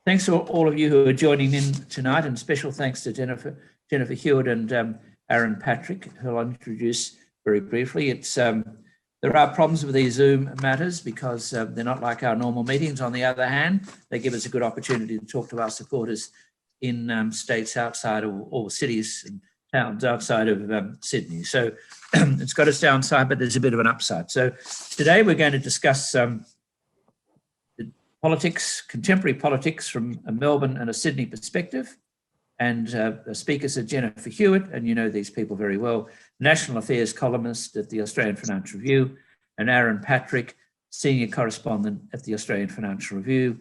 Thanks to all of you who are joining in tonight, and special thanks to Jennifer Hewitt and Aaron Patrick, who I'll introduce very briefly. There are problems with these Zoom matters because they're not like our normal meetings. On the other hand, they give us a good opportunity to talk to our supporters in states outside of, or cities and towns outside of Sydney. So it's got its downside, but there's a bit of an upside. So today we're going to discuss politics, contemporary politics from a Melbourne and a Sydney perspective. And the speakers are Jennifer Hewitt, and you know these people very well, National Affairs columnist at the Australian Financial Review, and Aaron Patrick, senior correspondent at the Australian Financial Review.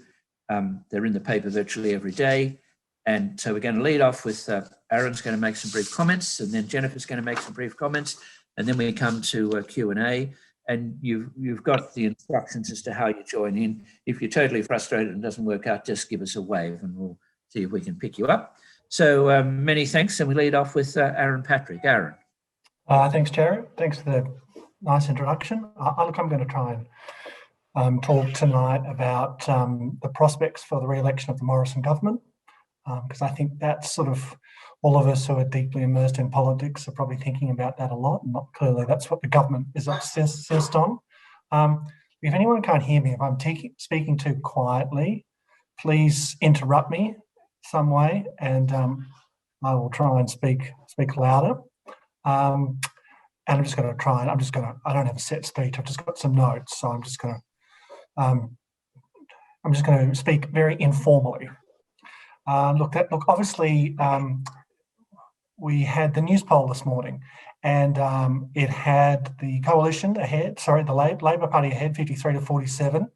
They're in the paper virtually every day. And so we're going to lead off with Aaron's going to make some brief comments, and then Jennifer's going to make some brief comments, and then we come to Q&A. And you've got the instructions as to how you join in. If you're totally frustrated and it doesn't work out, just give us a wave and we'll see if we can pick you up. So many thanks, and we lead off with Aaron Patrick. Aaron. Thanks, Gerard. Thanks for the nice introduction. Look, I'm going to try and talk tonight about the prospects for the re-election of the Morrison government, because I think that's sort of all of us who are deeply immersed in politics are probably thinking about that a lot. And not clearly that's what the government is obsessed on. If anyone can't hear me, if I'm speaking too quietly, please interrupt me some way, and I will try and speak louder. And I'm just going to try, and I don't have a set speech. I've just got some notes, so I'm just going to speak very informally. Obviously, we had the news poll this morning, and it had the coalition ahead. Sorry, the Labor Party ahead, 53 to 47.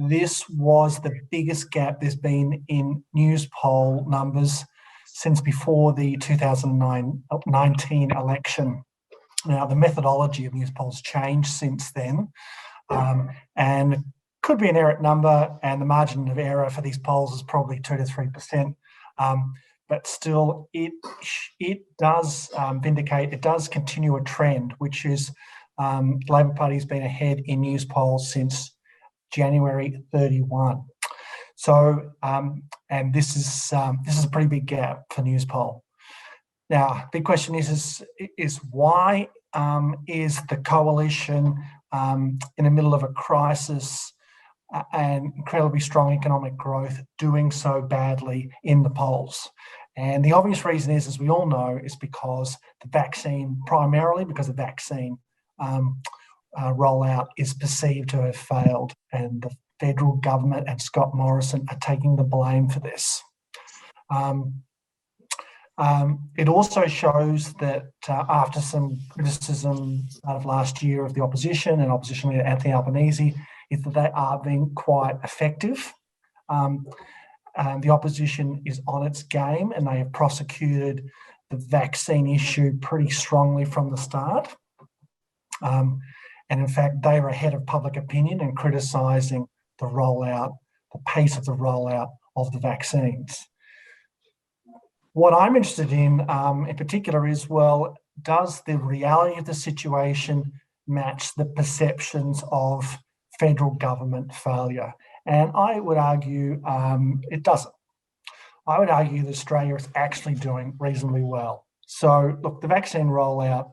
This was the biggest gap there's been in news poll numbers since before the 2019 election. Now, the methodology of news polls changed since then, and it could be an error number, and the margin of error for these polls is probably 2 to 3%. But still, it does vindicate, it does continue a trend, which is the Labor Party's been ahead in news polls since January 31. So, and this is a pretty big gap for news poll. Now, big question is why is the coalition in the middle of a crisis and incredibly strong economic growth doing so badly in the polls? And the obvious reason is, as we all know, is because primarily because the vaccine rollout is perceived to have failed, and the federal government and Scott Morrison are taking the blame for this. It also shows that after some criticism out of last year of the opposition and opposition leader Anthony Albanese, is that they are being quite effective. The opposition is on its game, and they have prosecuted the vaccine issue pretty strongly from the start. And in fact, they were ahead of public opinion in criticising the rollout, the pace of the rollout of the vaccines. What I'm interested in particular is, well, does the reality of the situation match the perceptions of federal government failure? And I would argue it doesn't. I would argue that Australia is actually doing reasonably well. So, look, the vaccine rollout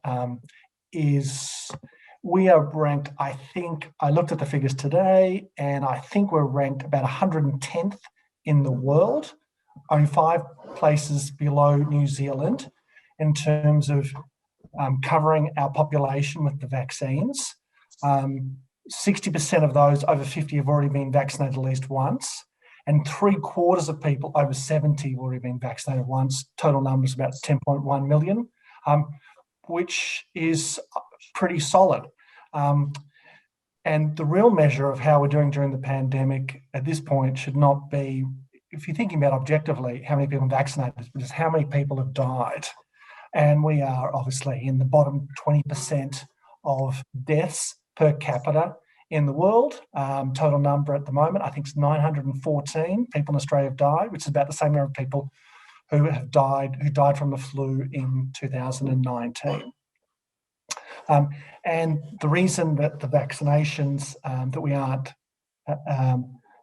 we are ranked, I think, I looked at the figures today, and I think we're ranked about 110th in the world, only 5 places below New Zealand in terms of covering our population with the vaccines. 60% of those over 50 have already been vaccinated at least once, and 3/4 of people over 70 have already been vaccinated once. Total numbers about 10.1 million, which is pretty solid. And the real measure of how we're doing during the pandemic at this point should not be, if you're thinking about objectively how many people are vaccinated, but just how many people have died. And we are obviously in the bottom 20% of deaths per capita in the world. Total number at the moment, I think, is 914 people in Australia have died, which is about the same number of people who died from the flu in 2019. And the reason that the vaccinations that we aren't,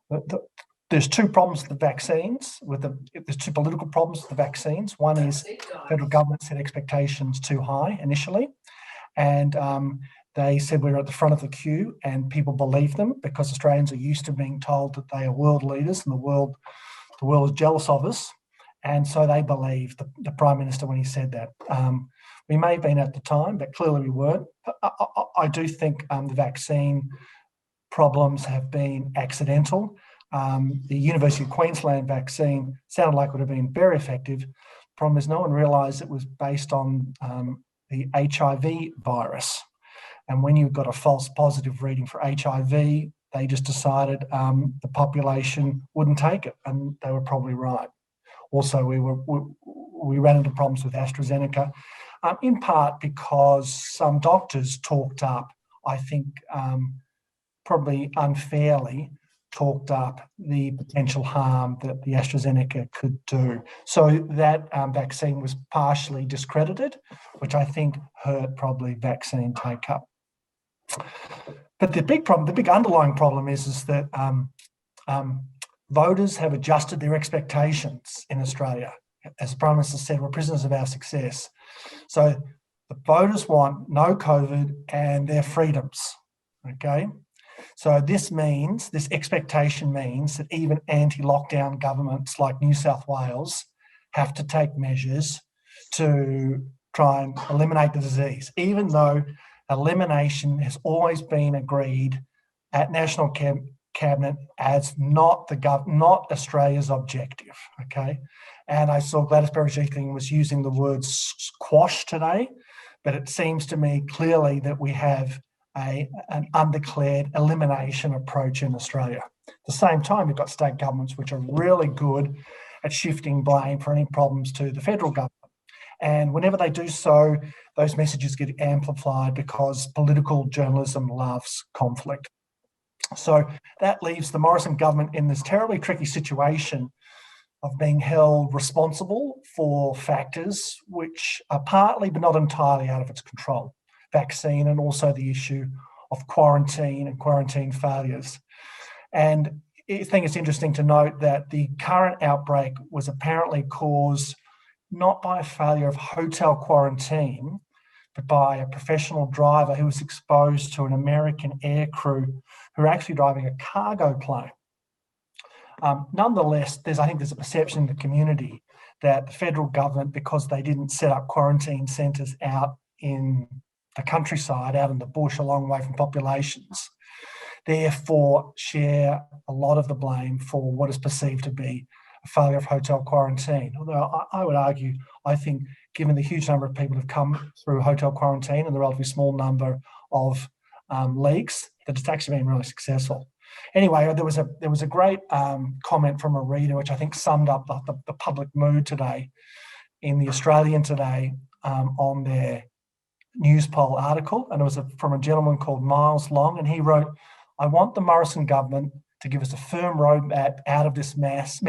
the there's two problems with the vaccines. There's two political problems with the vaccines. One is federal government set expectations too high initially, and they said we were at the front of the queue, and people believe them because Australians are used to being told that they are world leaders and the world is jealous of us, and so they believed the Prime Minister when he said that. We may have been at the time, but clearly we weren't. I do think the vaccine problems have been accidental. The University of Queensland vaccine sounded like it would have been very effective. Problem is, no one realised it was based on the HIV virus. And when you've got a false positive reading for HIV, they just decided the population wouldn't take it, and they were probably right. Also, we ran into problems with AstraZeneca, in part because some doctors talked up, I think, probably unfairly talked up the potential harm that the AstraZeneca could do. So that vaccine was partially discredited, which I think hurt probably vaccine take-up. But the big problem, the big underlying problem is that voters have adjusted their expectations in Australia. As the Prime Minister said, we're prisoners of our success. So the voters want no COVID and their freedoms, okay? So this expectation means that even anti-lockdown governments like New South Wales have to take measures to try and eliminate the disease, even though elimination has always been agreed at National Cabinet as not Australia's objective, okay? And I saw Gladys Berejiklian was using the word squash today, but it seems to me clearly that we have an undeclared elimination approach in Australia. At the same time, you've got state governments which are really good at shifting blame for any problems to the federal government. And whenever they do so, those messages get amplified because political journalism loves conflict. So that leaves the Morrison government in this terribly tricky situation of being held responsible for factors which are partly but not entirely out of its control. Vaccine and also the issue of quarantine and quarantine failures. And I think it's interesting to note that the current outbreak was apparently caused not by a failure of hotel quarantine, but by a professional driver who was exposed to an American air crew who were actually driving a cargo plane. Nonetheless, I think there's a perception in the community that the federal government, because they didn't set up quarantine centres out in the countryside, out in the bush, a long way from populations, therefore share a lot of the blame for what is perceived to be a failure of hotel quarantine. Although I would argue, I think, given the huge number of people who've come through hotel quarantine and the relatively small number of leaks, that it's actually been really successful. Anyway, there was a great comment from a reader, which I think summed up the public mood today in the Australian today on their news poll article, and it was from a gentleman called Miles Long, and he wrote, "I want the Morrison government to give us a firm roadmap out of this mess.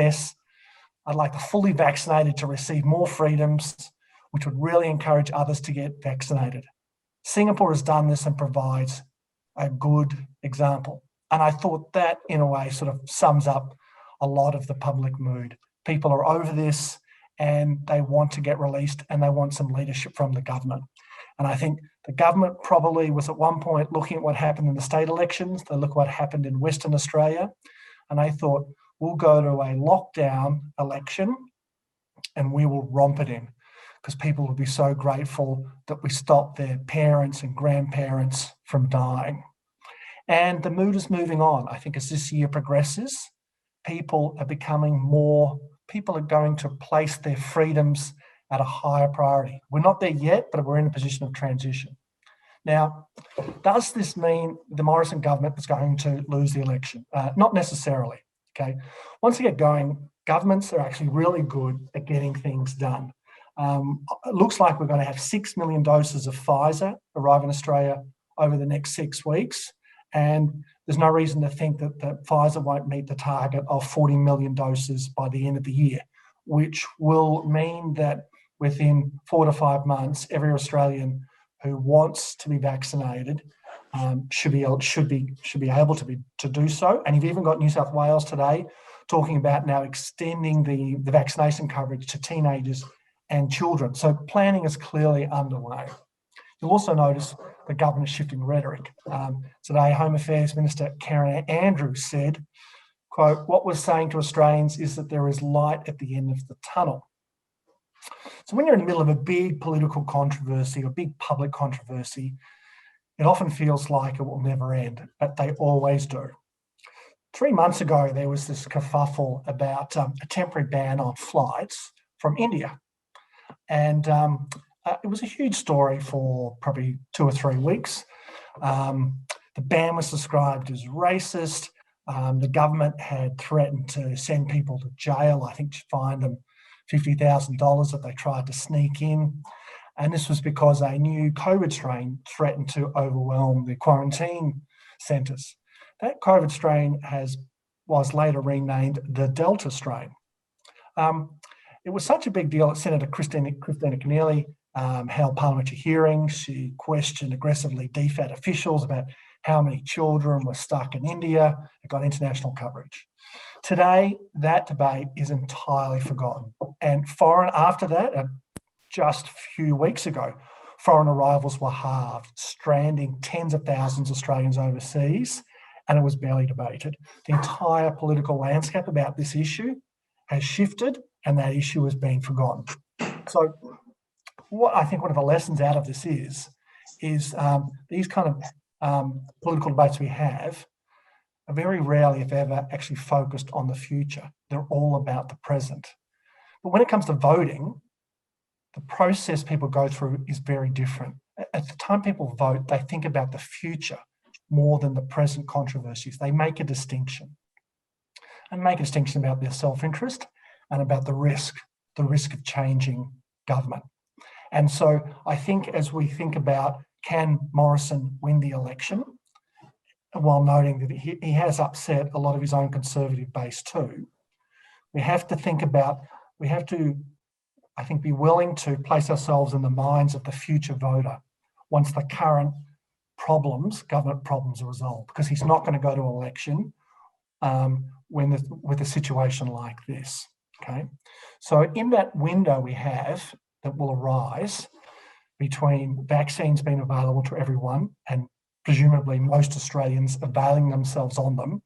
I'd like the fully vaccinated to receive more freedoms, which would really encourage others to get vaccinated. Singapore has done this and provides a good example." And I thought that, in a way, sort of sums up a lot of the public mood. People are over this and they want to get released and they want some leadership from the government. And I think the government probably was at one point looking at what happened in the state elections. They look at what happened in Western Australia. And they thought, we'll go to a lockdown election and we will romp it in because people will be so grateful that we stopped their parents and grandparents from dying. And the mood is moving on. I think as this year progresses, people are going to place their freedoms at a higher priority. We're not there yet, but we're in a position of transition. Now, does this mean the Morrison government is going to lose the election? Not necessarily, okay? Once we get going, governments are actually really good at getting things done. It looks like we're going to have 6 million doses of Pfizer arrive in Australia over the next 6 weeks. And there's no reason to think that Pfizer won't meet the target of 40 million doses by the end of the year, which will mean that within 4 to 5 months, every Australian who wants to be vaccinated should be able to do so. And you've even got New South Wales today talking about now extending the vaccination coverage to teenagers and children. So planning is clearly underway. You'll also notice the government shifting rhetoric. Today, Home Affairs Minister Karen Andrews said, quote, "What we're saying to Australians is that there is light at the end of the tunnel." So when you're in the middle of a big political controversy or big public controversy, it often feels like it will never end, but they always do. 3 months ago, there was this kerfuffle about a temporary ban on flights from India. And it was a huge story for probably 2 or 3 weeks. The ban was described as racist. The government had threatened to send people to jail, I think to fine them $50,000 if they tried to sneak in. And this was because a new COVID strain threatened to overwhelm the quarantine centres. That COVID strain was later renamed the Delta strain. It was such a big deal that Senator Christina Keneally held parliamentary hearings. She questioned aggressively DFAT officials about how many children were stuck in India. It got international coverage. Today, that debate is entirely forgotten. And after that, just a few weeks ago, foreign arrivals were halved, stranding tens of thousands of Australians overseas, and it was barely debated. The entire political landscape about this issue has shifted, and that issue has been forgotten. So what I think one of the lessons out of this is these kind of political debates we have are very rarely, if ever, actually focused on the future. They're all about the present. But when it comes to voting, the process people go through is very different. At the time people vote, they think about the future more than the present controversies. They make a distinction. And make a distinction about their self-interest and about the risk of changing government. And so I think as we think about, can Morrison win the election, while noting that he has upset a lot of his own conservative base too, we have to, I think, be willing to place ourselves in the minds of the future voter once the current government problems are resolved, because he's not going to go to election with a situation like this, okay? So in that window we have that will arise between vaccines being available to everyone and presumably most Australians availing themselves on them,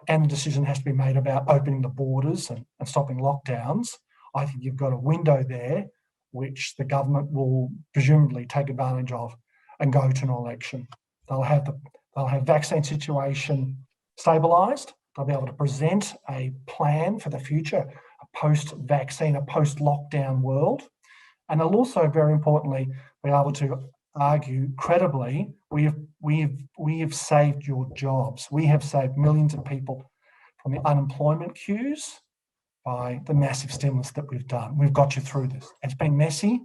and the decision has to be made about opening the borders and stopping lockdowns, I think you've got a window there which the government will presumably take advantage of and go to an election. They'll have vaccine situation stabilised. They'll be able to present a plan for the future, a post-vaccine, a post-lockdown world. And they'll also, very importantly, be able to argue credibly, we have saved your jobs. We have saved millions of people from the unemployment queues by the massive stimulus that we've done. We've got you through this. It's been messy,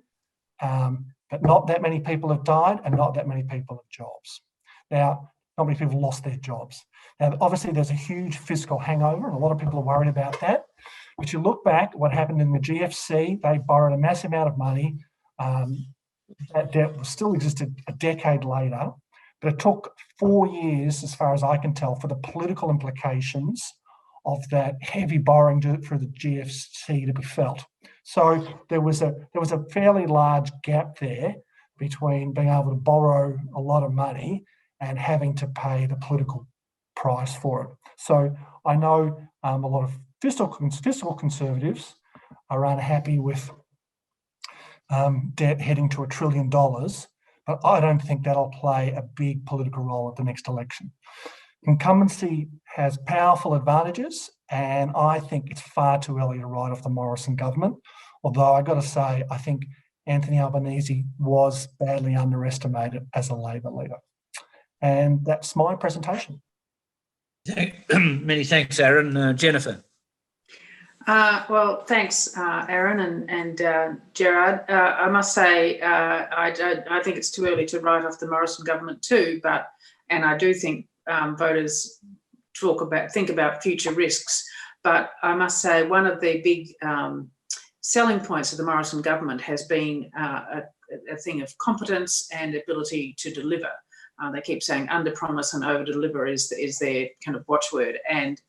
but not that many people have died and not that many people have jobs. Now, not many people lost their jobs. Now, obviously, there's a huge fiscal hangover, and a lot of people are worried about that. But you look back at what happened in the GFC, they borrowed a massive amount of money. That debt still existed a decade later, but it took 4 years, as far as I can tell, for the political implications of that heavy borrowing through the GFC to be felt. So there was a fairly large gap there between being able to borrow a lot of money and having to pay the political price for it. So I know a lot of fiscal conservatives are unhappy with debt heading to $1 trillion, but I don't think that'll play a big political role at the next election. Incumbency has powerful advantages, and I think it's far too early to write off the Morrison government. Although I got to say, I think Anthony Albanese was badly underestimated as a Labor leader. And that's my presentation. Many thanks, Aaron. Jennifer. Well, thanks, Aaron and Gerard. I must say, I think it's too early to write off the Morrison government too, and I do think voters think about future risks. But I must say, one of the big selling points of the Morrison government has been a thing of competence and ability to deliver. They keep saying under promise and over deliver is their kind of watchword. And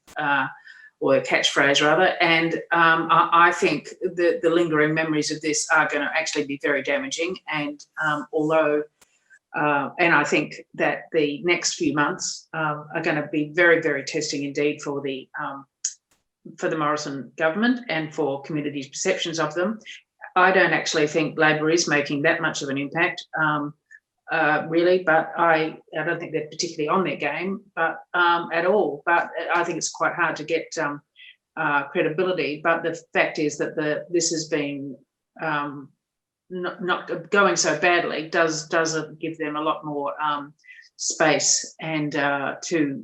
or a catchphrase rather. And I think the lingering memories of this are going to actually be very damaging. And and I think that the next few months are going to be very, very testing indeed for the Morrison government and for communities' perceptions of them. I don't actually think Labor is making that much of an impact, really, but I don't think they're particularly on their game, but at all. But I think it's quite hard to get credibility. But the fact is that this has been not going so badly does give them a lot more space and to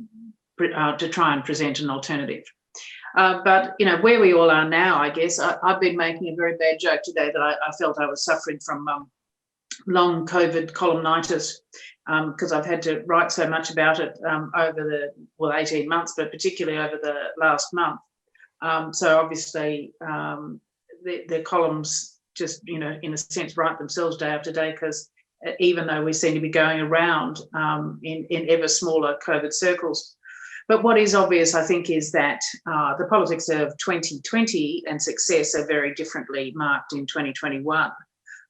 try and present an alternative. But where we all are now, I guess I've been making a very bad joke today that I felt I was suffering from long COVID columnitis because I've had to write so much about it over the 18 months, but particularly over the last month. So obviously the columns just, in a sense, write themselves day after day, because even though we seem to be going around in ever smaller COVID circles. But what is obvious, I think, is that the politics of 2020 and success are very differently marked in 2021.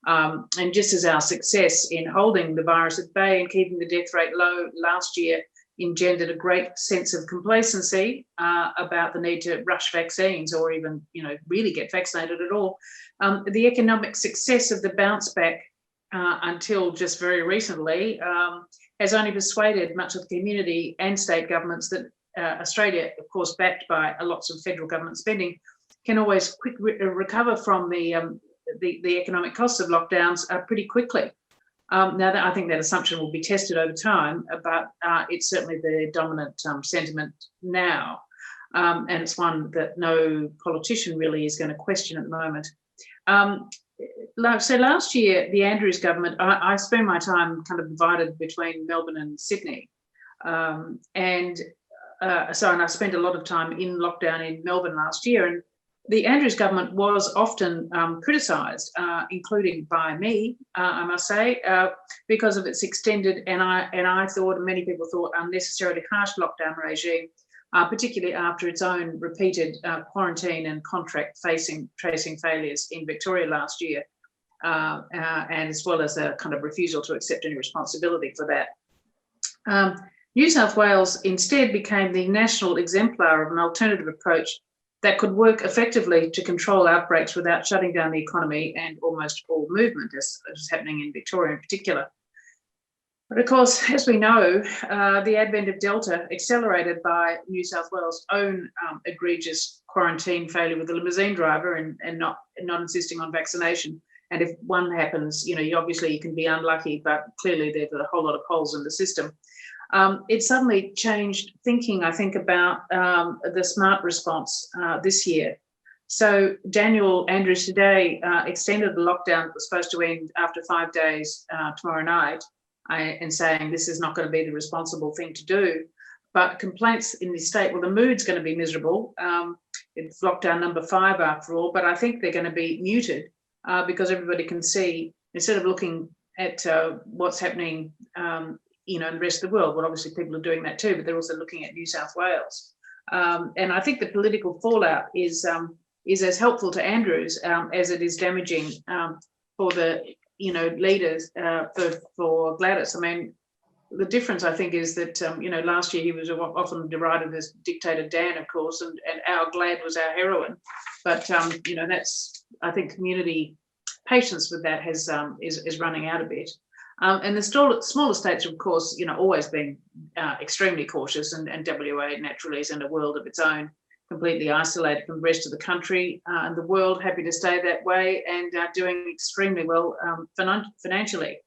And just as our success in holding the virus at bay and keeping the death rate low last year engendered a great sense of complacency about the need to rush vaccines or even, really get vaccinated at all, the economic success of the bounce back until just very recently has only persuaded much of the community and state governments that Australia, of course, backed by lots of federal government spending, can always recover from the economic costs of lockdowns pretty quickly. Now, I think that assumption will be tested over time, but it's certainly the dominant sentiment now, and it's one that no politician really is going to question at the moment. So last year, the Andrews government, I spent my time kind of divided between Melbourne and Sydney. And I spent a lot of time in lockdown in Melbourne last year. And the Andrews government was often criticised, including by me, I must say, because of its extended and I thought, and many people thought, unnecessarily harsh lockdown regime, particularly after its own repeated quarantine and contract tracing failures in Victoria last year, and as well as a kind of refusal to accept any responsibility for that. New South Wales instead became the national exemplar of an alternative approach that could work effectively to control outbreaks without shutting down the economy and almost all movement, as is happening in Victoria in particular. But of course, as we know, the advent of Delta, accelerated by New South Wales' own egregious quarantine failure with the limousine driver and not insisting on vaccination. And if one happens, you can be unlucky, but clearly there's a whole lot of holes in the system. It suddenly changed thinking, I think, about the smart response this year. So Daniel Andrews today extended the lockdown that was supposed to end after 5 days tomorrow night, and saying this is not going to be the responsible thing to do. But complaints in the state, well, the mood's going to be miserable. It's lockdown number 5 after all, but I think they're going to be muted because everybody can see, instead of looking at what's happening in the rest of the world, well, obviously people are doing that too, but they're also looking at New South Wales. And I think the political fallout is as helpful to Andrews as it is damaging for the leaders for Gladys. I mean, the difference, I think, is that, last year he was often derided as Dictator Dan, of course, and our Glad was our heroine. But, that's, I think, community patience with that is running out a bit. And the smaller states, of course, always been extremely cautious, and WA naturally is in a world of its own, completely isolated from the rest of the country, and the world happy to stay that way and doing extremely well financially.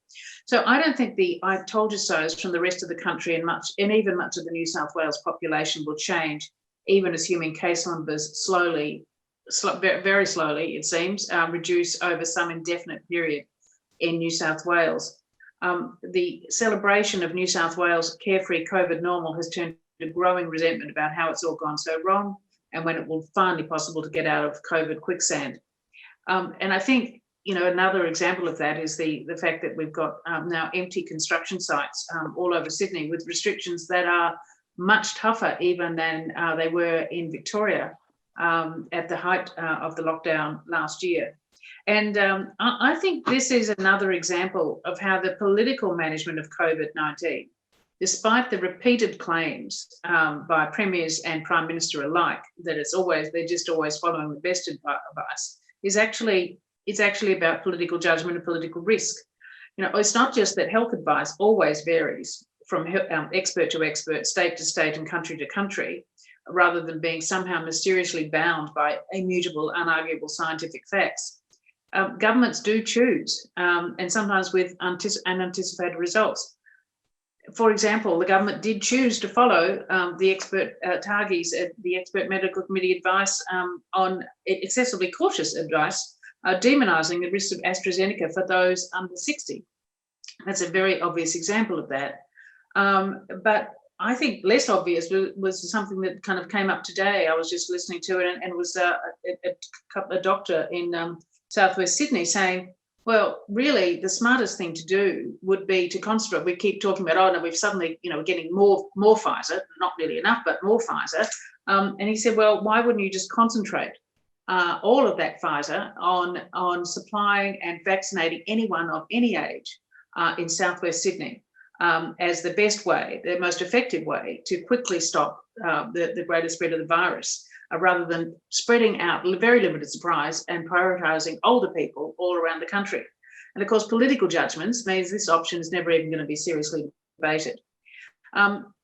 So I don't think the "I told you so's" from the rest of the country and even much of the New South Wales population will change, even assuming case numbers very slowly, it seems, reduce over some indefinite period in New South Wales. The celebration of New South Wales' carefree COVID normal has turned to growing resentment about how it's all gone so wrong and when it will finally be possible to get out of COVID quicksand. And I think, another example of that is the fact that we've got now empty construction sites all over Sydney with restrictions that are much tougher even than they were in Victoria at the height of the lockdown last year. And I think this is another example of how the political management of COVID-19, despite the repeated claims by premiers and prime minister alike that they're just always following the best advice, it's actually about political judgment and political risk. It's not just that health advice always varies from expert to expert, state to state, and country to country, rather than being somehow mysteriously bound by immutable, unarguable scientific facts. Governments do choose, and sometimes with unanticipated results. For example, the government did choose to follow the expert TAGI's, the expert medical committee advice on excessively cautious advice, demonising the risks of AstraZeneca for those under 60. That's a very obvious example of that. But I think less obvious was something that kind of came up today. I was just listening to it, and it was a doctor in Southwest Sydney saying, well, really, the smartest thing to do would be to concentrate. We keep talking about, we've suddenly, getting more Pfizer, not nearly enough, but more Pfizer. And he said, well, why wouldn't you just concentrate all of that Pfizer on supplying and vaccinating anyone of any age in Southwest Sydney as the best way, the most effective way to quickly stop the greater spread of the virus, rather than spreading out very limited supplies and prioritising older people all around the country. And of course, political judgments means this option is never even going to be seriously debated.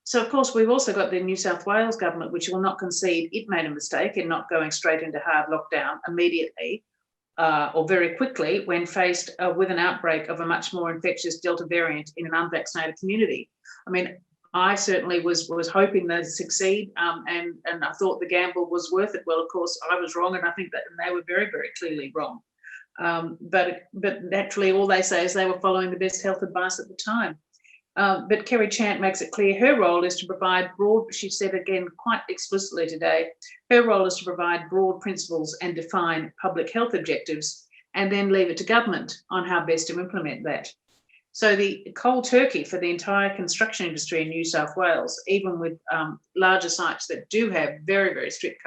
So of course, we've also got the New South Wales government, which will not concede it made a mistake in not going straight into hard lockdown immediately or very quickly when faced with an outbreak of a much more infectious Delta variant in an unvaccinated community. I mean, I certainly was hoping they'd succeed, and I thought the gamble was worth it. Well, of course, I was wrong, and I think that they were very, very clearly wrong. But naturally, all they say is they were following the best health advice at the time. But Kerry Chant makes it clear her role is to provide broad, she said again quite explicitly today, her role is to provide broad principles and define public health objectives, and then leave it to government on how best to implement that. So the cold turkey for the entire construction industry in New South Wales, even with larger sites that do have very, very strict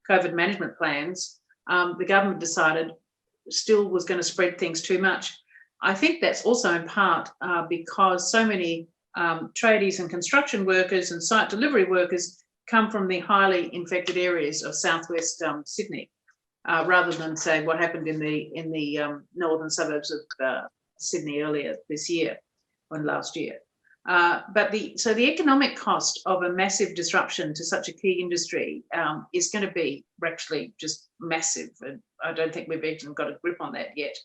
COVID management plans, the government decided still was going to spread things too much. I think that's also in part because so many tradies and construction workers and site delivery workers come from the highly infected areas of southwest Sydney, rather than say what happened in the northern suburbs of Sydney earlier this year or last year. So the economic cost of a massive disruption to such a key industry is going to be actually just massive. And I don't think we've even got a grip on that yet.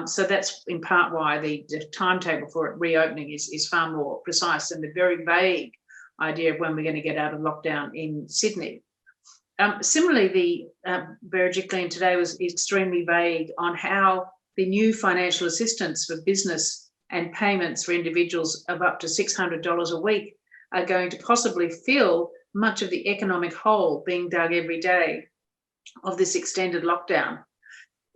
So that's in part why the timetable for it reopening is far more precise than the very vague idea of when we're going to get out of lockdown in Sydney. Similarly, the Berejiklian today was extremely vague on how the new financial assistance for business and payments for individuals of up to $600 a week are going to possibly fill much of the economic hole being dug every day of this extended lockdown.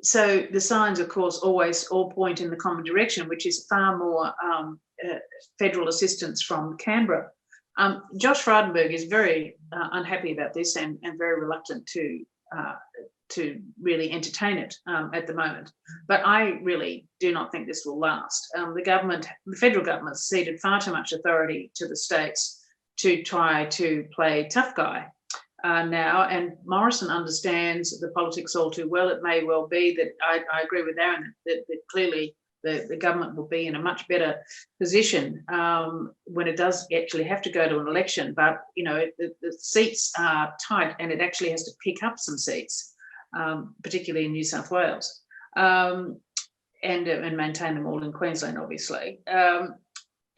So the signs, of course, always all point in the common direction, which is far more federal assistance from Canberra. Josh Frydenberg is very unhappy about this and very reluctant to really entertain it at the moment. But I really do not think this will last. The federal government ceded far too much authority to the states to try to play tough guy now, and Morrison understands the politics all too well. It may well be that I agree with Aaron that clearly the government will be in a much better position when it does actually have to go to an election. But the seats are tight, and it actually has to pick up some seats. Particularly in New South Wales, and maintain them all in Queensland, obviously.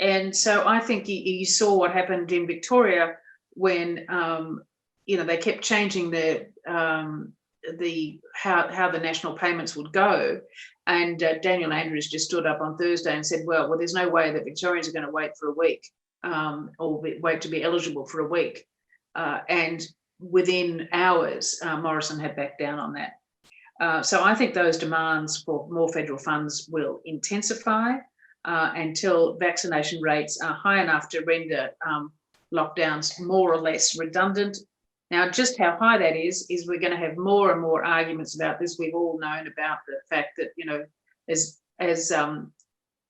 And so I think you saw what happened in Victoria when they kept changing how the national payments would go, and Daniel Andrews just stood up on Thursday and said, well, there's no way that Victorians are going to wait for a week or wait to be eligible for a week, and within hours, Morrison had backed down on that. So I think those demands for more federal funds will intensify until vaccination rates are high enough to render lockdowns more or less redundant. Now, just how high that is we're going to have more and more arguments about this. We've all known about the fact that, you know, as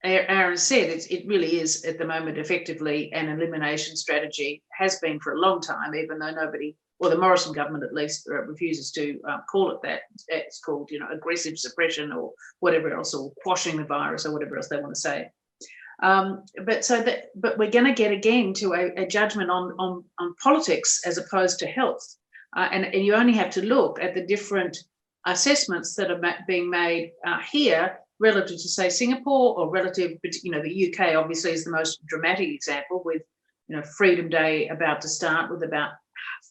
Aaron said, it really is at the moment effectively an elimination strategy, has been for a long time, even though nobody, or the Morrison government at least, refuses to call it that. It's called, you know, aggressive suppression or whatever else, or quashing the virus or whatever else they want to say. But we're going to get again to a judgment on politics as opposed to health, and you only have to look at the different assessments that are being made here relative to, say, Singapore, or relative, you know, the UK obviously is the most dramatic example, with, you know, Freedom Day about to start, with about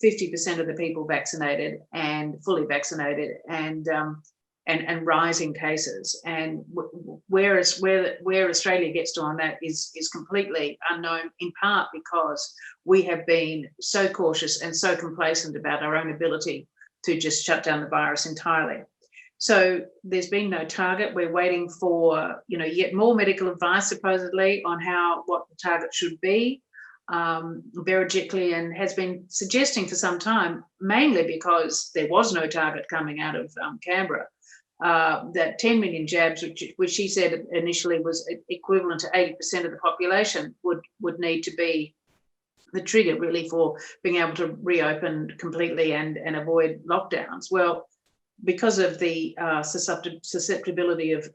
50% of the people vaccinated and fully vaccinated, and rising cases. And where Australia gets to on that is completely unknown, in part because we have been so cautious and so complacent about our own ability to just shut down the virus entirely. So there's been no target. We're waiting for, you know, yet more medical advice supposedly on what the target should be. Berejiklian has been suggesting for some time, mainly because there was no target coming out of Canberra, that 10 million jabs, which she said initially was equivalent to 80% of the population, would need to be the trigger really for being able to reopen completely and avoid lockdowns. Well, because of the susceptibility of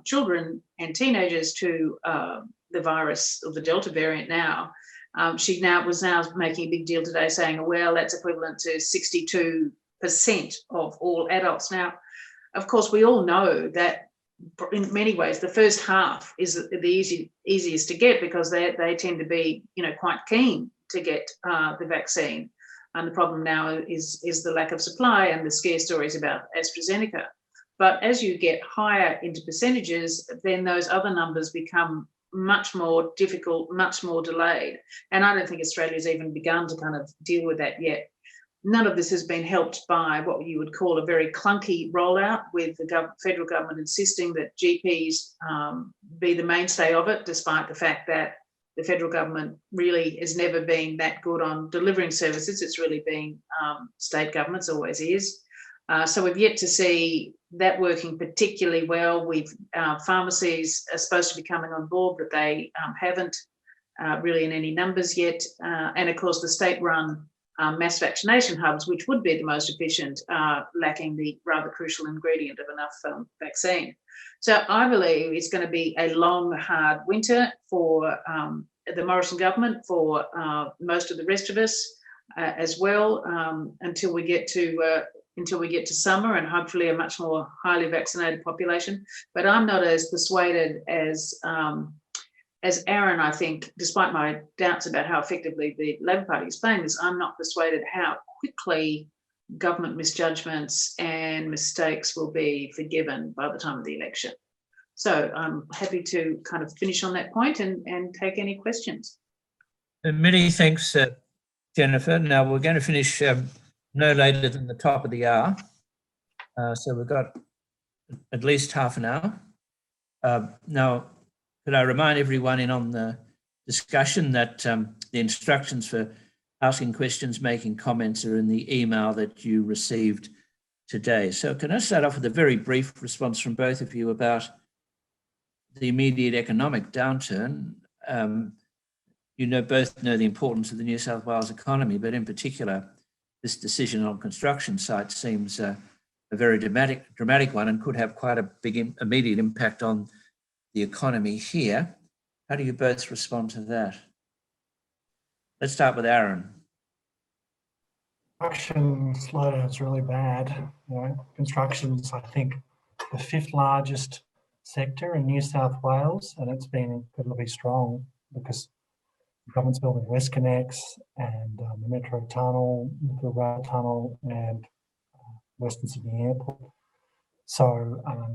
children and teenagers to the virus, of the Delta variant now, she was now making a big deal today saying, well, that's equivalent to 62% of all adults. Now, of course, we all know that in many ways the first half is the easiest to get, because they tend to be, you know, quite keen to get the vaccine. And the problem now is the lack of supply and the scare stories about AstraZeneca. But as you get higher into percentages, then those other numbers become much more difficult, much more delayed. And I don't think Australia's even begun to kind of deal with that yet. None of this has been helped by what you would call a very clunky rollout, with the federal government insisting that GPs be the mainstay of it, despite the fact that the federal government really has never been that good on delivering services. It's really been state governments, always is. So we've yet to see that working particularly well. Pharmacies are supposed to be coming on board, but they haven't really in any numbers yet. And of course, the state-run mass vaccination hubs, which would be the most efficient, lacking the rather crucial ingredient of enough vaccine. So I believe it's going to be a long, hard winter for the Morrison government, for most of the rest of us as well, until we get to summer and hopefully a much more highly vaccinated population. But I'm not as persuaded as Aaron, I think, despite my doubts about how effectively the Labor Party is playing this, I'm not persuaded how quickly government misjudgments and mistakes will be forgiven by the time of the election. So I'm happy to kind of finish on that point and take any questions. Many thanks, Jennifer. Now we're going to finish no later than the top of the hour. So we've got at least half an hour. Now, could I remind everyone in on the discussion that the instructions for asking questions, making comments are in the email that you received today. So can I start off with a very brief response from both of you about the immediate economic downturn? You both know the importance of the New South Wales economy, but in particular, this decision on construction sites seems a very dramatic one, and could have quite a big immediate impact on the economy here. How do you both respond to that? Let's start with Aaron. Construction slowdown is really bad. Construction's, I think, the 5th largest sector in New South Wales, and it's been incredibly strong because the government's building WestConnex and the Metro Tunnel, the Rail Tunnel, and Western Sydney Airport. So I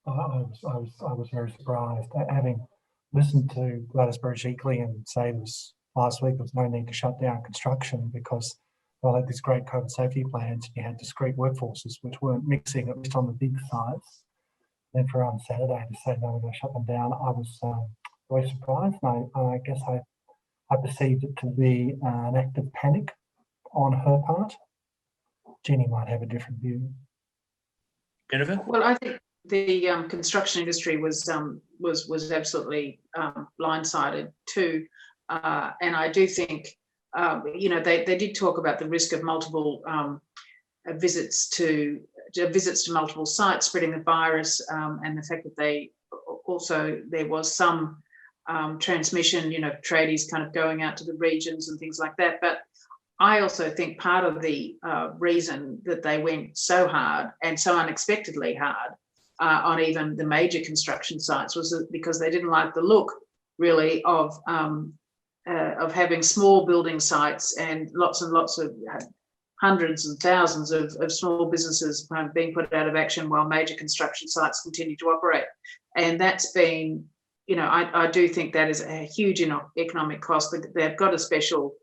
was very surprised, having listened to Gladys Berejiklian say this last week. There was no need to shut down construction because they had these great COVID safety plans. You had discrete workforces which weren't mixing, at least on the big sites. Then for on Saturday to say no, we're going to shut them down, I was very surprised. And I guess I perceived it to be an act of panic on her part. Jenny might have a different view. Jennifer? Well, I think the construction industry was absolutely blindsided too, and I do think they did talk about the risk of multiple visits to multiple sites spreading the virus, and the fact that there was some transmission, tradies kind of going out to the regions and things like that. But I also think part of the reason that they went so hard and so unexpectedly hard on even the major construction sites was because they didn't like the look, really, of having small building sites and lots of hundreds and thousands of small businesses being put out of action while major construction sites continue to operate. And that's been, I do think that is a huge economic cost. They've got a special,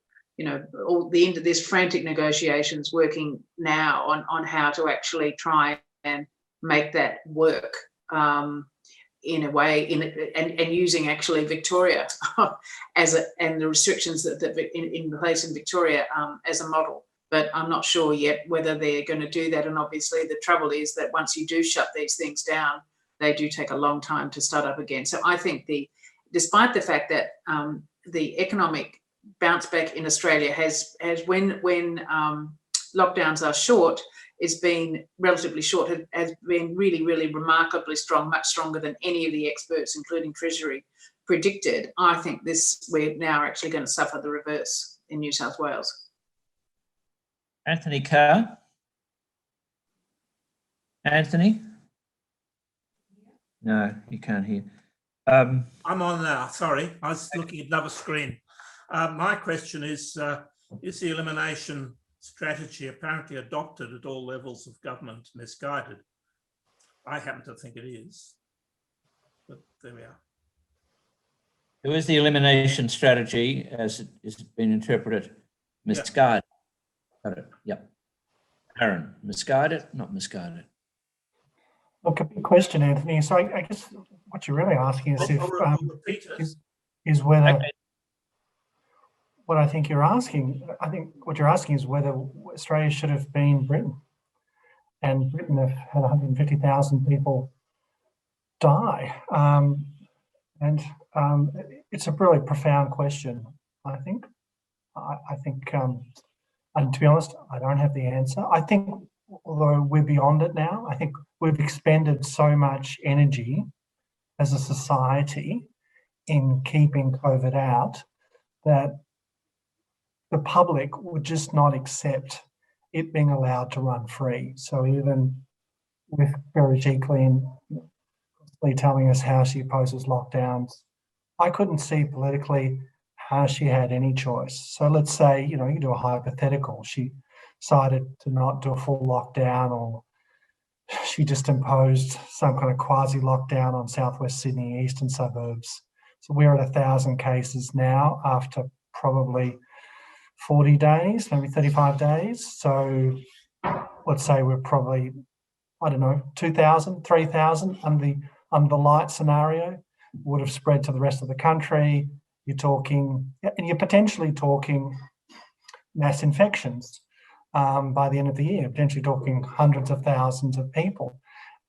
all the end of this frantic negotiations working now on how to actually try and make that work in a way, and using actually Victoria and the restrictions that in place in Victoria as a model. But I'm not sure yet whether they're going to do that. And obviously the trouble is that once you do shut these things down, they do take a long time to start up again. So I think despite the fact that the economic bounce back in Australia has when lockdowns are short, it's been relatively short, has been really, really remarkably strong, much stronger than any of the experts, including Treasury, predicted. I think we're now actually going to suffer the reverse in New South Wales. Anthony Carr? Anthony? No, you can't hear. I'm on now, sorry. I was looking at another screen. My question is the elimination strategy apparently adopted at all levels of government misguided? I happen to think it is, but there we are. Who is the elimination strategy, as it has been interpreted, misguided? Got it, yep. Aaron, misguided, not misguided? Look, a big question, Anthony. So I guess what you're really asking is is whether, Okay. what I think you're asking, I think what you're asking is whether Australia should have been Britain. And Britain have had 150,000 people die. It's a really profound question, I think. I think, and to be honest, I don't have the answer. I think, although we're beyond it now, I think we've expended so much energy as a society in keeping COVID out that the public would just not accept it being allowed to run free. So even with Gerard telling us how she opposes lockdowns, I couldn't see politically how she had any choice. So let's say, you do a hypothetical. She decided to not do a full lockdown, or she just imposed some kind of quasi-lockdown on southwest Sydney, eastern suburbs. So we're at 1,000 cases now after probably 40 days, maybe 35 days. So let's say we're probably, 2,000, 3,000 under the light scenario, would have spread to the rest of the country. You're potentially talking mass infections by the end of the year, potentially talking hundreds of thousands of people.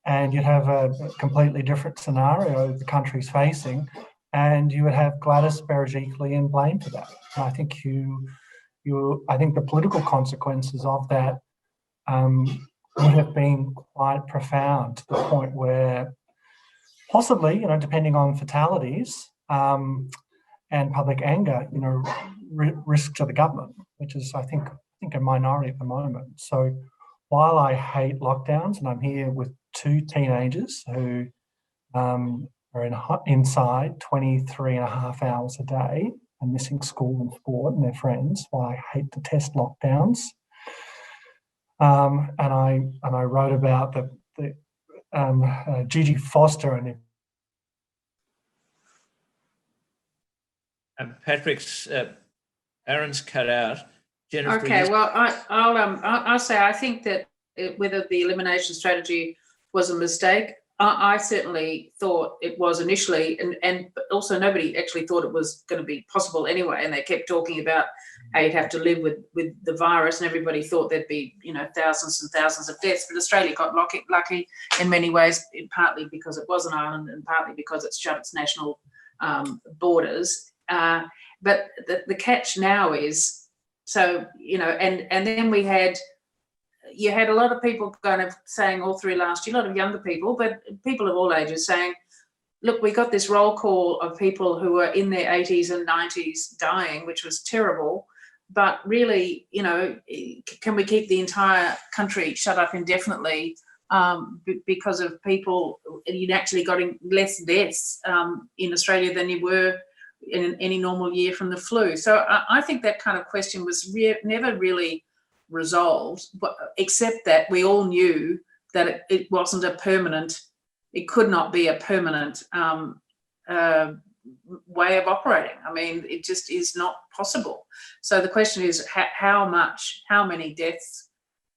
And you'd have a completely different scenario the country's facing, and you would have Gladys Berejiklian blamed for that. And I think I think the political consequences of that would have been quite profound, to the point where possibly, depending on fatalities and public anger, risk to the government, which is, I think a minority at the moment. So while I hate lockdowns, and I'm here with two teenagers who are inside 23 and a half hours a day and missing school and sport and their friends, while I hate to test lockdowns. And I wrote about the Gigi Foster and Patrick's, Aaron's cut out. Jennifer, Okay, well, I'll say I think that whether the elimination strategy was a mistake, I certainly thought it was initially, and also nobody actually thought it was going to be possible anyway. And they kept talking about how you'd have to live with the virus, and everybody thought there'd be, thousands and thousands of deaths. But Australia got lucky in many ways, partly because it was an island and partly because it shut its national borders. But the catch now is, so, and then you had a lot of people kind of saying all through last year, a lot of younger people, but people of all ages saying, look, we got this roll call of people who were in their 80s and 90s dying, which was terrible. But really, can we keep the entire country shut up indefinitely because of people? You'd actually got less deaths in Australia than you were in any normal year from the flu. So I think that kind of question was never really resolved, but except that we all knew that it wasn't a permanent, it could not be a permanent way of operating. I mean, it just is not possible. So the question is how many deaths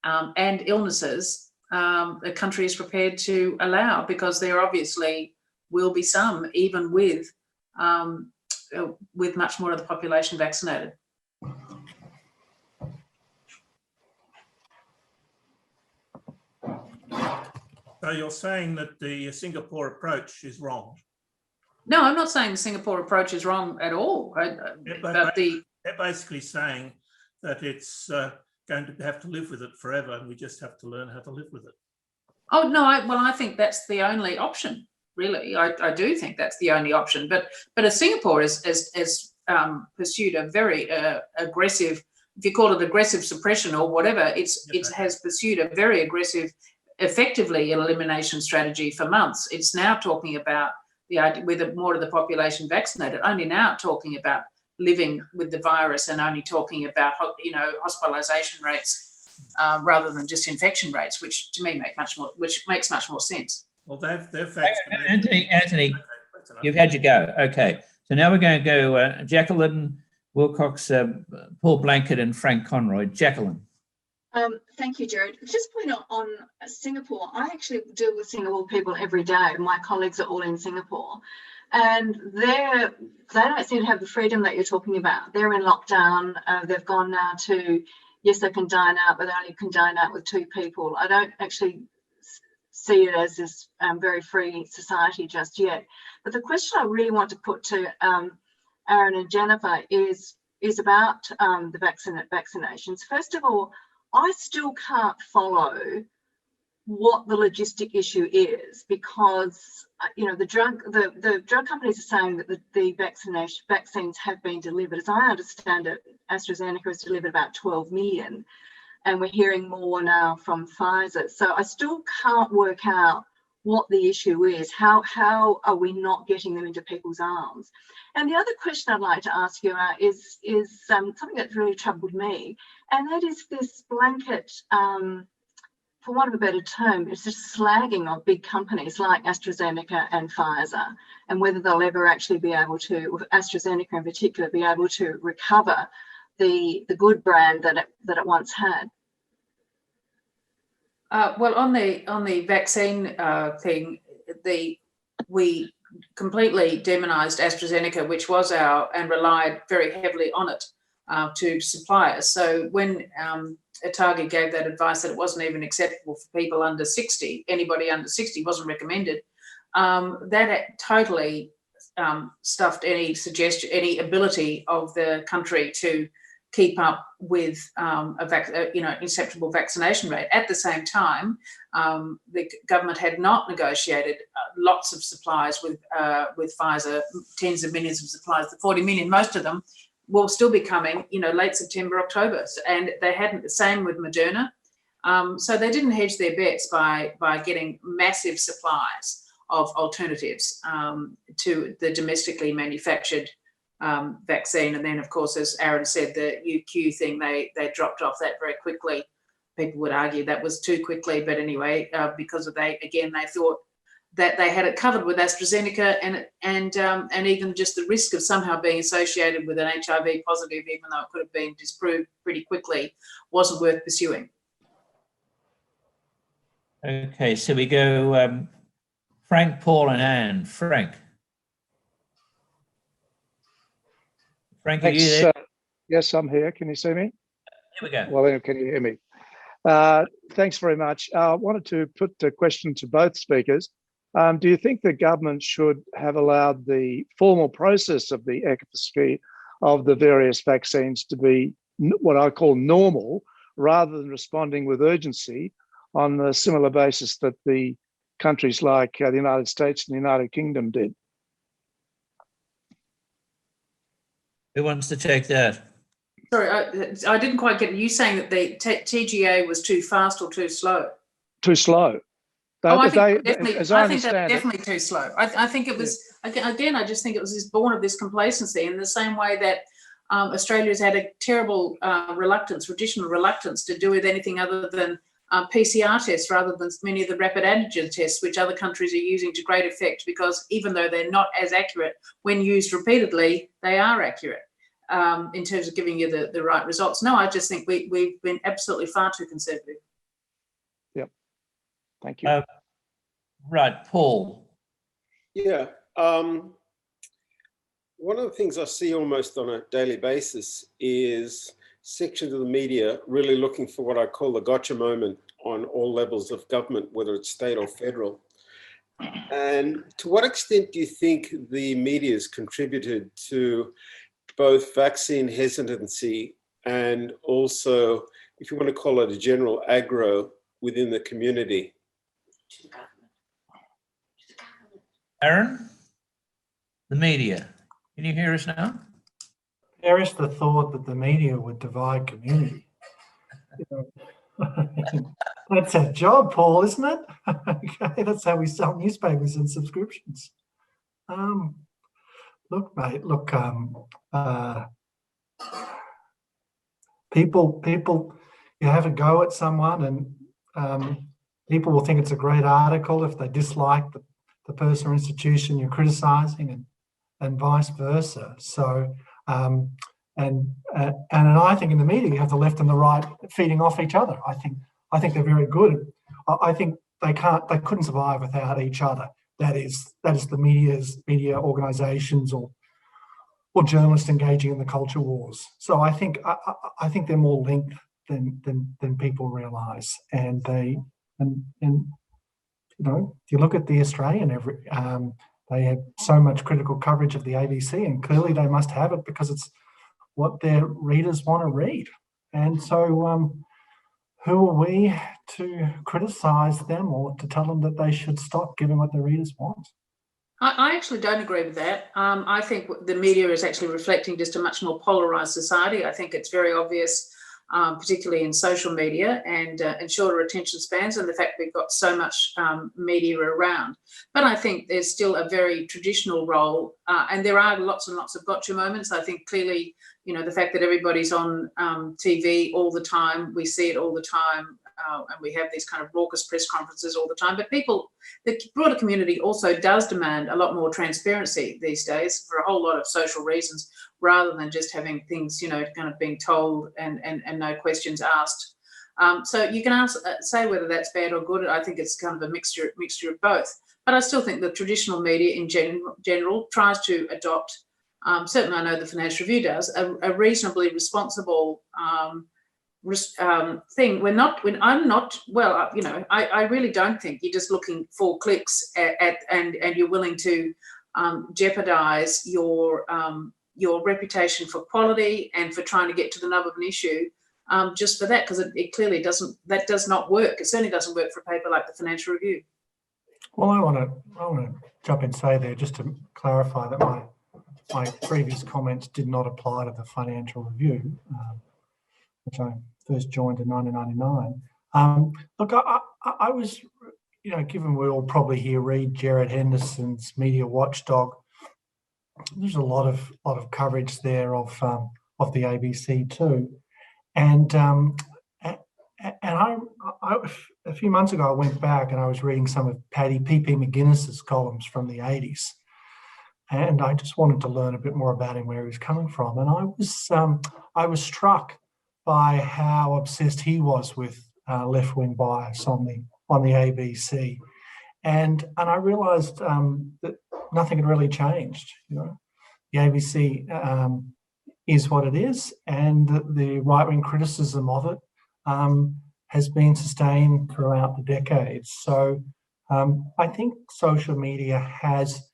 and illnesses the country is prepared to allow, because there obviously will be some, even with much more of the population vaccinated. So you're saying that the Singapore approach is wrong? No, I'm not saying the Singapore approach is wrong at all. They're basically saying that it's going to have to live with it forever, and we just have to learn how to live with it. Oh no, I think that's the only option. Really, I do think that's the only option. But as Singapore has pursued a very aggressive, if you call it aggressive suppression or whatever, it has pursued a very aggressive, effectively elimination strategy for months. It's now talking about the idea with more of the population vaccinated, only now talking about living with the virus and only talking about hospitalisation rates rather than just infection rates, which to me makes much more sense. Well, they've Anthony, you've had your go. Okay, so now we're going to go Jacqueline Wilcox, Paul Blanket, and Frank Conroy. Jacqueline. Thank you, Gerard. Just point out on Singapore, I actually deal with Singapore people every day. My colleagues are all in Singapore, and they don't seem to have the freedom that you're talking about. They're in lockdown. They've gone now to, yes, they can dine out, but they only can dine out with 2 people. I don't actually see it as this very free society just yet. But the question I really want to put to Aaron and Jennifer is about the vaccinations. First of all, I still can't follow what the logistic issue is, because the drug companies are saying that the vaccines have been delivered. As I understand it, AstraZeneca has delivered about 12 million, and we're hearing more now from Pfizer. So I still can't work out what the issue is. How are we not getting them into people's arms? And the other question I'd like to ask you is something that's really troubled me, and that is this blanket, for want of a better term, it's just slagging of big companies like AstraZeneca and Pfizer, and whether they'll ever actually be able to, with AstraZeneca in particular, be able to recover the good brand that it once had. Well, on the vaccine thing, we completely demonised AstraZeneca, which was and relied very heavily on it to supply us. So when Atagi gave that advice that it wasn't even acceptable for people under 60, anybody under 60 wasn't recommended, that totally stuffed any suggestion, any ability of the country to keep up with acceptable vaccination rate. At the same time, the government had not negotiated lots of supplies with Pfizer, tens of millions of supplies, the 40 million, most of them will still be coming, late September, October. And they hadn't, the same with Moderna. So they didn't hedge their bets by getting massive supplies of alternatives to the domestically manufactured vaccine. And then, of course, as Aaron said, the UQ thing, they dropped off that very quickly. People would argue that was too quickly, but anyway, because they thought that they had it covered with AstraZeneca, and even just the risk of somehow being associated with an HIV positive, even though it could have been disproved pretty quickly, wasn't worth pursuing. Okay, so we go Frank, Paul and Anne. Frank. Frank, are you there? Yes, I'm here. Can you see me? Here we go. Well, then, can you hear me? Thanks very much. I wanted to put the question to both speakers. Do you think the government should have allowed the formal process of the efficacy of the various vaccines to be what I call normal, rather than responding with urgency on the similar basis that the countries like the United States and the United Kingdom did? Who wants to take that? Sorry, I didn't quite get you saying that the TGA was too fast or too slow. Too slow. I think they're understand definitely too slow. I think it was, again, I just think it was born of this complacency, in the same way that Australia's had a terrible traditional reluctance to do with anything other than PCR tests, rather than many of the rapid antigen tests, which other countries are using to great effect, because even though they're not as accurate, when used repeatedly, they are accurate in terms of giving you the right results. No, I just think we've been absolutely far too conservative. Yep. Thank you. Right, Paul. Yeah. One of the things I see almost on a daily basis is sections of the media really looking for what I call the gotcha moment on all levels of government, whether it's state or federal. And to what extent do you think the media has contributed to both vaccine hesitancy and also, if you want to call it, a general aggro within the community? Aaron? The media. Can you hear us now? Perish the thought that the media would divide community. That's our job, Paul, isn't it? Okay, that's how we sell newspapers and subscriptions. Look, mate, look, people, you have a go at someone and people will think it's a great article if they dislike the person or institution you're criticising, and vice versa. So, and I think in the media you have the left and the right feeding off each other. I think they're very good. I think they couldn't survive without each other. That is the media organisations or journalists engaging in the culture wars. So I think they're more linked than people realise. And you know, if you look at the Australian, they had so much critical coverage of the ABC, and clearly they must have it because it's what their readers want to read. And so who are we to criticise them or to tell them that they should stop giving what their readers want? I actually don't agree with that. I think the media is actually reflecting just a much more polarised society. I think it's very obvious, particularly in social media and shorter attention spans, and the fact we've got so much media around. But I think there's still a very traditional role, and there are lots and lots of gotcha moments. I think clearly, you know, the fact that everybody's on TV all the time, we see it all the time, and we have these kind of raucous press conferences all the time. But the broader community also does demand a lot more transparency these days for a whole lot of social reasons, rather than just having things, you know, kind of being told and no questions asked. So you can say whether that's bad or good. I think it's kind of a mixture of both. But I still think the traditional media in general tries to adopt, certainly I know the Financial Review does, a reasonably responsible thing. I really don't think you're just looking for clicks and you're willing to jeopardise your reputation for quality and for trying to get to the nub of an issue just for that, because it clearly does not work. It certainly doesn't work for a paper like the Financial Review. Well, I want to jump in and say there, just to clarify that my previous comments did not apply to the Financial Review, which I first joined in 1999. Look, I was, you know, given we all probably here read Gerard Henderson's Media Watchdog, there's a lot of coverage there of the ABC too, and I a few months ago I went back and I was reading some of Paddy P.P. McGuinness's columns from the 80s, and I just wanted to learn a bit more about him, where he was coming from, and I was struck by how obsessed he was with left-wing bias on the ABC, and I realised that nothing had really changed. The ABC is what it is, and the right-wing criticism of it has been sustained throughout the decades. So I think social media has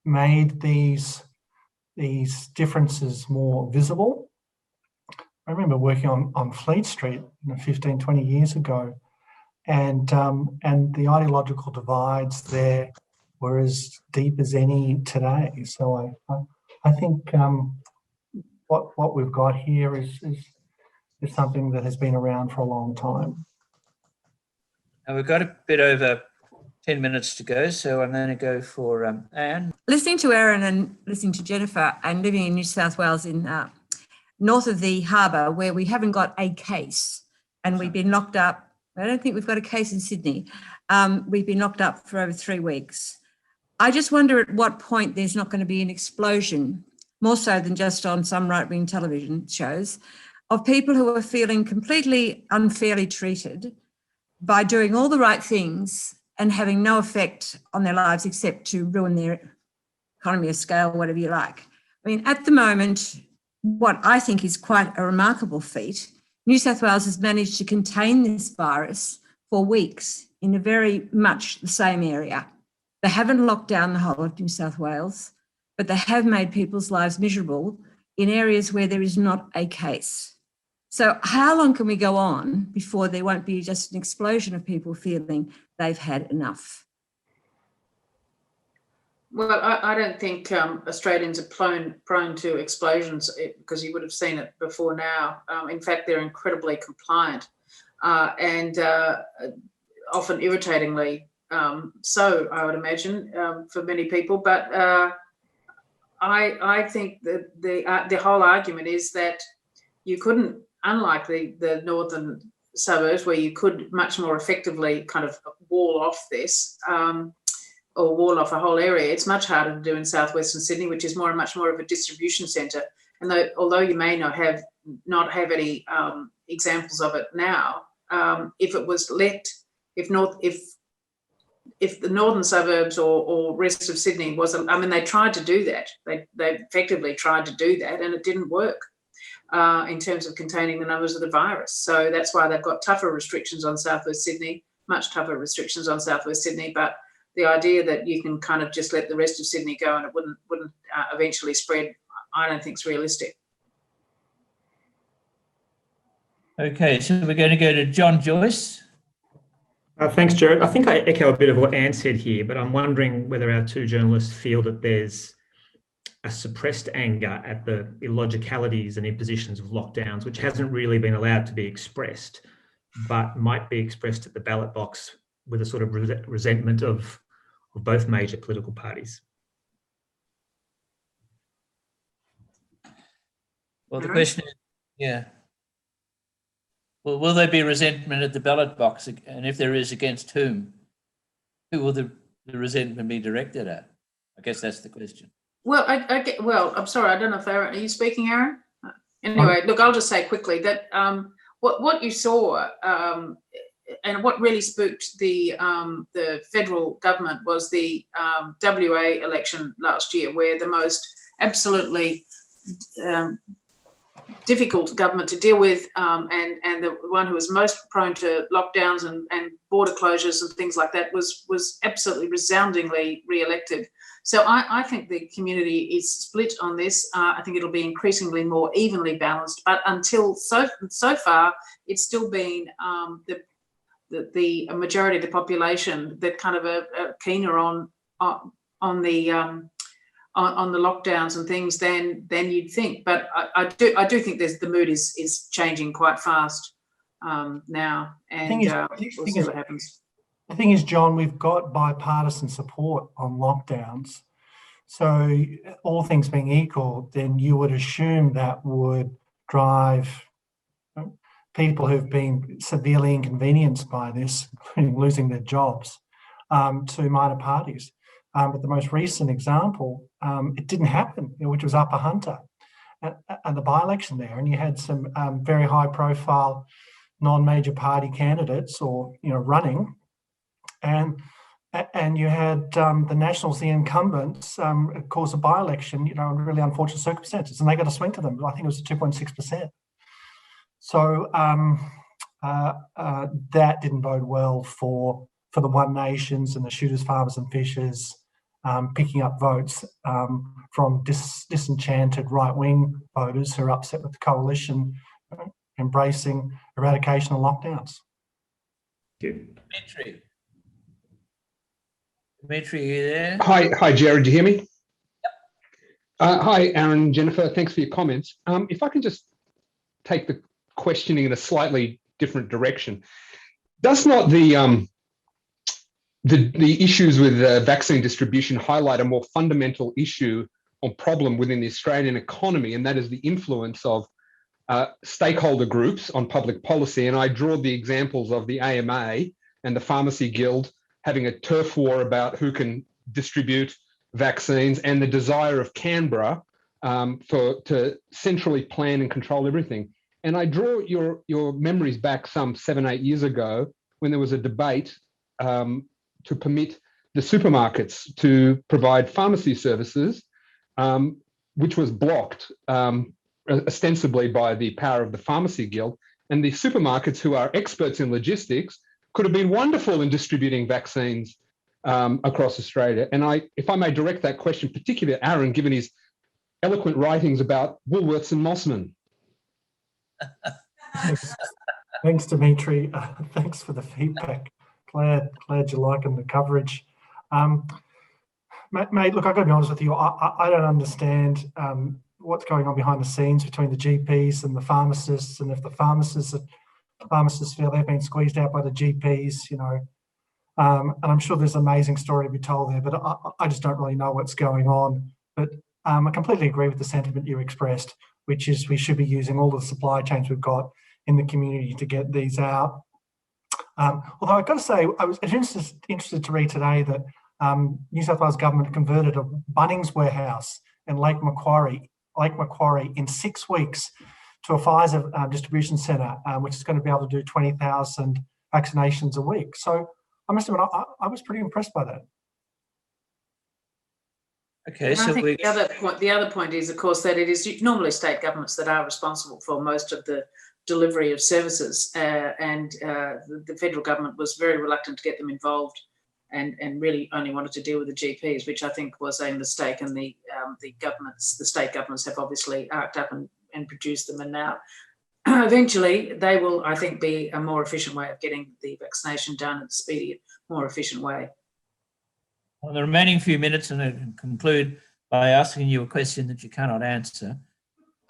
made these differences more visible. I remember working on Fleet Street 15, 20 years ago, and the ideological divides there were as deep as any today. So I think what we've got here is something that has been around for a long time. Now we've got a bit over 10 minutes to go, so I'm going to go for Anne. Listening to Aaron and listening to Jennifer, and living in New South Wales in north of the harbour, where we haven't got a case, and we've been locked up. I don't think we've got a case in Sydney. We've been locked up for over 3 weeks. I just wonder at what point there's not going to be an explosion, more so than just on some right-wing television shows, of people who are feeling completely unfairly treated by doing all the right things and having no effect on their lives except to ruin their economy of scale, whatever you like. I mean, at the moment, what I think is quite a remarkable feat, New South Wales has managed to contain this virus for weeks in a very much the same area. They haven't locked down the whole of New South Wales, but they have made people's lives miserable in areas where there is not a case. So how long can we go on before there won't be just an explosion of people feeling they've had enough? Well, I don't think Australians are prone to explosions, because you would have seen it before now. In fact, they're incredibly compliant and often irritatingly so, I would imagine, for many people. But I think that the whole argument is that you couldn't, unlike the northern suburbs where you could much more effectively kind of wall off this or wall off a whole area, it's much harder to do in southwestern Sydney, which is much more of a distribution centre. And although you may not have any examples of it now, if it was if the northern suburbs or rest of Sydney was, they tried to do that. They effectively tried to do that, and it didn't work in terms of containing the numbers of the virus. So that's why they've got tougher restrictions on southwest Sydney, much tougher restrictions on southwest Sydney. But the idea that you can kind of just let the rest of Sydney go and it wouldn't eventually spread, I don't think is realistic. Okay, so we're going to go to John Joyce. Thanks, Gerard. I think I echo a bit of what Anne said here, but I'm wondering whether our two journalists feel that there's a suppressed anger at the illogicalities and impositions of lockdowns, which hasn't really been allowed to be expressed, but might be expressed at the ballot box with a sort of resentment of both major political parties. Well, the question is, yeah. Well, will there be resentment at the ballot box? And if there is, against whom? Who will the resentment be directed at? I guess that's the question. Well, I'm sorry, I don't know if Aaron, are you speaking, Aaron? Anyway, look, I'll just say quickly that what you saw and what really spooked the federal government was the WA election last year, where the most absolutely difficult government to deal with and the one who was most prone to lockdowns and border closures and things like that was absolutely resoundingly re-elected. So I think the community is split on this. I think it'll be increasingly more evenly balanced, but until so far, it's still been the majority of the population that kind of are keener on the lockdowns and things than you'd think. But I do think the mood is changing quite fast now, and we'll see what happens. The thing is, John, we've got bipartisan support on lockdowns. So all things being equal, then you would assume that would drive people who've been severely inconvenienced by this, including losing their jobs, to minor parties. But the most recent example, it didn't happen, which was Upper Hunter and the by-election there. And you had some very high-profile non-major party candidates or running, and you had the Nationals, the incumbents, cause a by-election, in really unfortunate circumstances, and they got a swing to them. I think it was 2.6%. So that didn't bode well for the One Nations and the shooters, farmers and fishers picking up votes from disenchanted right-wing voters who are upset with the coalition embracing eradication and lockdowns. Thank you. Dimitri, are you there? Hi, Gerard. Do you hear me? Yep. Hi, Aaron, Jennifer. Thanks for your comments. If I can just take the questioning in a slightly different direction, does not the issues with vaccine distribution highlight a more fundamental issue or problem within the Australian economy, and that is the influence of stakeholder groups on public policy? And I draw the examples of the AMA and the Pharmacy Guild having a turf war about who can distribute vaccines, and the desire of Canberra to centrally plan and control everything. And I draw your memories back some 7-8 years ago when there was a debate to permit the supermarkets to provide pharmacy services, which was blocked ostensibly by the power of the Pharmacy Guild. And the supermarkets, who are experts in logistics, could have been wonderful in distributing vaccines across Australia. And if I may direct that question, particularly at Aaron, given his eloquent writings about Woolworths and Mossman. Thanks, Dimitri. Thanks for the feedback. Glad you're liking the coverage. Mate, look, I've got to be honest with you. I don't understand what's going on behind the scenes between the GPs and the pharmacists, and if the pharmacists feel they've been squeezed out by the GPs, and I'm sure there's an amazing story to be told there, but I just don't really know what's going on. But I completely agree with the sentiment you expressed, which is we should be using all the supply chains we've got in the community to get these out. Although I've got to say, I was interested to read today that New South Wales government converted a Bunnings warehouse in Lake Macquarie in 6 weeks to a Pfizer distribution centre, which is going to be able to do 20,000 vaccinations a week. So I must admit, I was pretty impressed by that. Okay, I so think the other point is, of course, that it is normally state governments that are responsible for most of the delivery of services, and the federal government was very reluctant to get them involved, and really only wanted to deal with the GPs, which I think was a mistake. And the state governments have obviously arced up and produced them, and now eventually they will, I think, be a more efficient way of getting the vaccination done in a speedier, more efficient way. On the remaining few minutes, and I can conclude by asking you a question that you cannot answer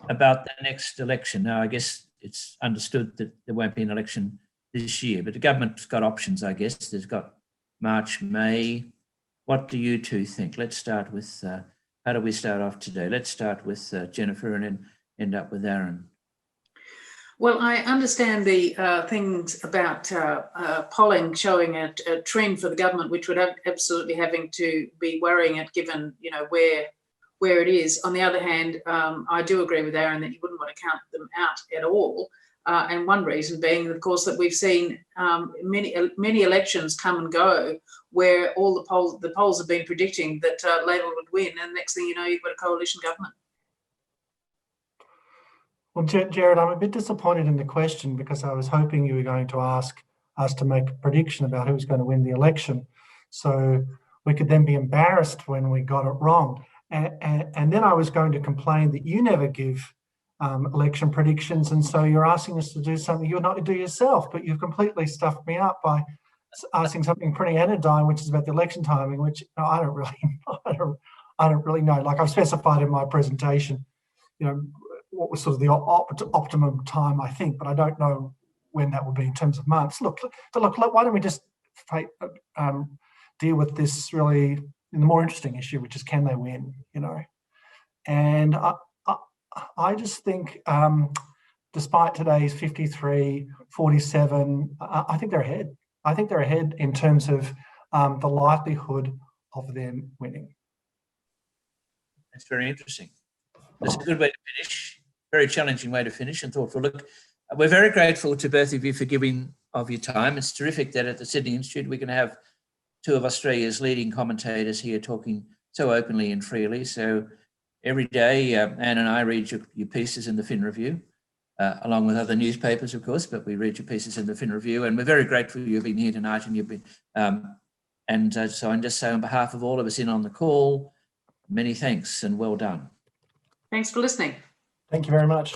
about the next election. Now, I guess it's understood that there won't be an election this year, but the government's got options, I guess. There's got March, May. What do you two think? Let's start with, how do we start off today? Let's start with Jennifer and then end up with Aaron. Well, I understand the things about polling showing a trend for the government, which would absolutely having to be worrying it, given where it is. On the other hand, I do agree with Aaron that you wouldn't want to count them out at all. And one reason being, of course, that we've seen many elections come and go where all the polls have been predicting that Labor would win, and next thing you know, you've got a coalition government. Well, Gerard, I'm a bit disappointed in the question because I was hoping you were going to ask us to make a prediction about who's going to win the election, so we could then be embarrassed when we got it wrong. And then I was going to complain that you never give election predictions, and so you're asking us to do something you're not to do yourself, but you've completely stuffed me up by asking something pretty anodyne, which is about the election timing, which I don't really know. Like I've specified in my presentation, what was sort of the optimum time, I think, but I don't know when that would be in terms of months. Look, why don't we just deal with this really in the more interesting issue, which is can they win, And I just think, despite today's 53-47, I think they're ahead. I think they're ahead in terms of the likelihood of them winning. That's very interesting. That's a good way to finish. Very challenging way to finish and thoughtful. Look, we're very grateful to both of you for giving of your time. It's terrific that at the Sydney Institute we can have two of Australia's leading commentators here talking so openly and freely. So every day, Anne and I read your pieces in the Fin Review, along with other newspapers, of course, but we read your pieces in the Fin Review, and we're very grateful you've been here tonight. And you've been, so I'm just saying on behalf of all of us in on the call, many thanks and well done. Thanks for listening. Thank you very much.